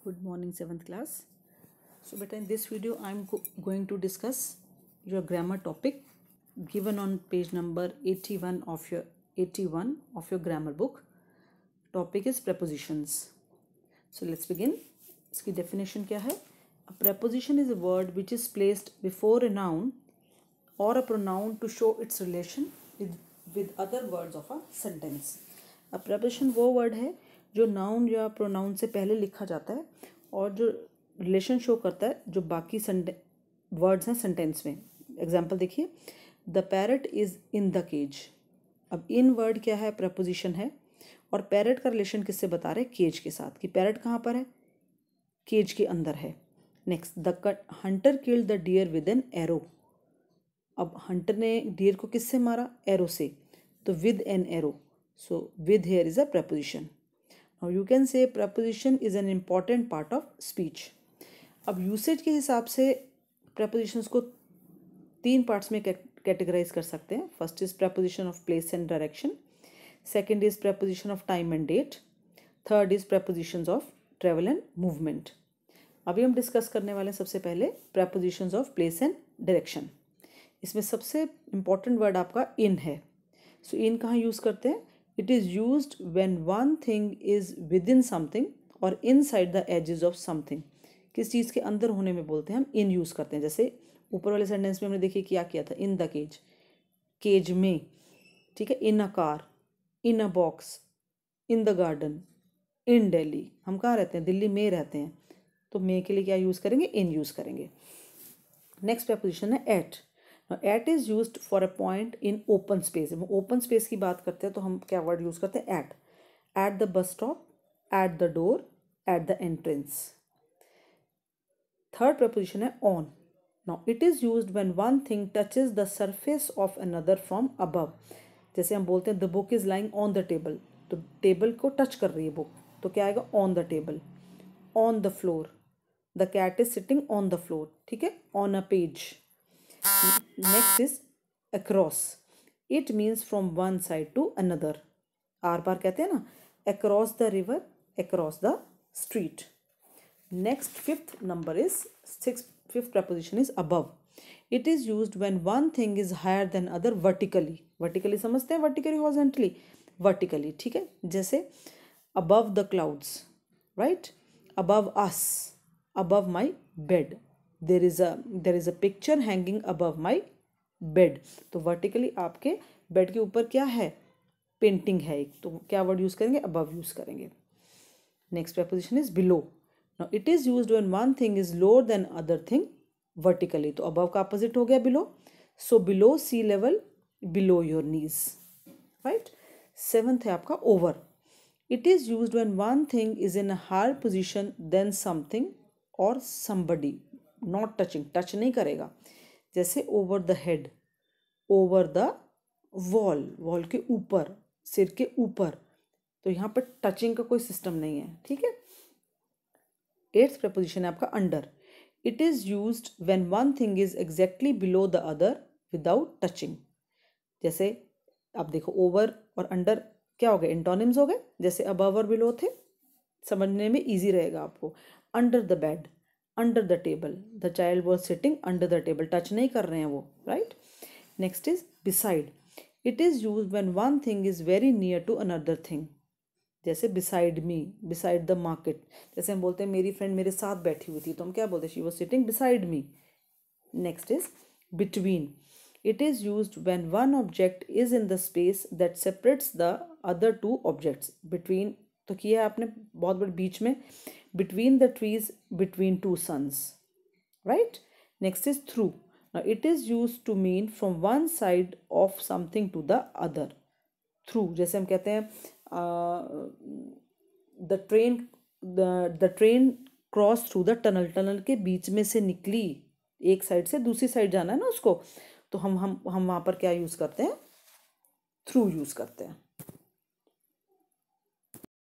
Good morning, 7th class. So beta, in this video I am going to discuss your grammar topic given on page number 81 of your grammar book. Topic is prepositions. So let's begin. इसकी definition क्या है? A preposition is a word which is placed before a noun or a pronoun to show its relation with other words of a sentence. A preposition वो word है जो noun या pronoun से पहले लिखा जाता है और जो रिलेशन शो करता है जो बाकी वर्ड्स हैं सेंटेंस में. एग्जाम्पल देखिए, the parrot is in the cage. अब इन वर्ड क्या है? प्रपोजिशन है और पैरट का रिलेशन किससे बता रहे हैं? केज के साथ. कि पैरट कहाँ पर है? केज के अंदर है. Next, the hunter killed the deer with an arrow. अब हंटर ने डियर को किससे मारा? एरो से. तो with an arrow. So with here is a preposition. Now you can say preposition is an important part of speech. अब usage के हिसाब से prepositions को 3 पार्ट्स में कैटेगराइज कर सकते हैं. First is preposition of place and direction. Second is preposition of time and date. Third is prepositions of travel and movement. अभी हम डिस्कस करने वाले हैं सबसे पहले prepositions of place and direction. इसमें सबसे इम्पॉर्टेंट वर्ड आपका in है. सो in कहाँ यूज़ करते हैं? It is used when one thing is within something or inside the edges of something. किस चीज़ के अंदर होने में बोलते हैं हम in यूज़ करते हैं. जैसे ऊपर वाले सेंटेंस में हमने देखिए क्या किया था? in the cage, केज में. ठीक है. in a car, in a box, in the garden, in Delhi. हम कहाँ रहते हैं? दिल्ली में रहते हैं. तो में के लिए क्या यूज़ करेंगे? in यूज़ करेंगे. नेक्स्ट प्रपोजिशन है at. Now, at is used for a point in open space. जब open space की बात करते हैं तो हम क्या वर्ड यूज़ करते हैं? at. At the bus stop, at the door, at the entrance. Third preposition है on. Now, it is used when one thing touches the surface of another from above. जैसे हम बोलते हैं the book is lying on the table. तो table को touch कर रही है बुक, तो क्या आएगा? on the table. On the floor. The cat is sitting on the floor. ठीक है. on a page. Next is across. It means from one side to another. आर पार कहते हैं ना. Across the river, across the street. Next, fifth preposition is above. It is used when one thing is higher than other vertically. Vertically समझते हैं? Vertically, horizontally. Vertically, ठीक है. जैसे above the clouds, right? Above us, above my bed. There is a picture hanging above my bed. तो vertically आपके bed के ऊपर क्या है? पेंटिंग है एक. तो क्या वर्ड यूज़ करेंगे? अबव यूज़ करेंगे. Next preposition is below. Now it is used when one thing is lower than other thing vertically. तो अबव का अपोजिट हो गया below. So below sea level, below your knees. Right. Seventh है आपका over. It is used when one thing is in a higher position then something और somebody. Not touching, touch नहीं करेगा. जैसे over the head, over the wall, wall के ऊपर, सिर के ऊपर. तो यहाँ पर टचिंग का कोई सिस्टम नहीं है. ठीक है. एट्थ प्रपोजिशन है आपका under. It is used when one thing is exactly below the other without touching. जैसे आप देखो ओवर और अंडर क्या हो गए? एंटोनिम्स हो गए. जैसे अबव और बिलो थे, समझने में ईजी रहेगा आपको. Under the bed, under the table. The child was sitting under the table. Touch नहीं कर रहे हैं वो. Right. Next is beside. It is use when one thing is very near to another thing. जैसे beside me, beside the market. जैसे हम बोलते हैं मेरी फ्रेंड मेरे साथ बैठी हुई थी, तो हम क्या बोलते हैं? She was sitting beside me. Next is between. It is use when one object is in the space that separates the other two objects. Between तो किया है आपने बहुत बड़े बीच में. Between the trees, between two suns. Right. Next is through. Now it is used to mean from one side of something to the other. Through जैसे हम कहते हैं the train crossed through the tunnel. Tunnel के बीच में से निकली, एक side से दूसरी साइड जाना है ना उसको. तो हम वहाँ पर क्या यूज़ करते हैं? थ्रू यूज़ करते हैं.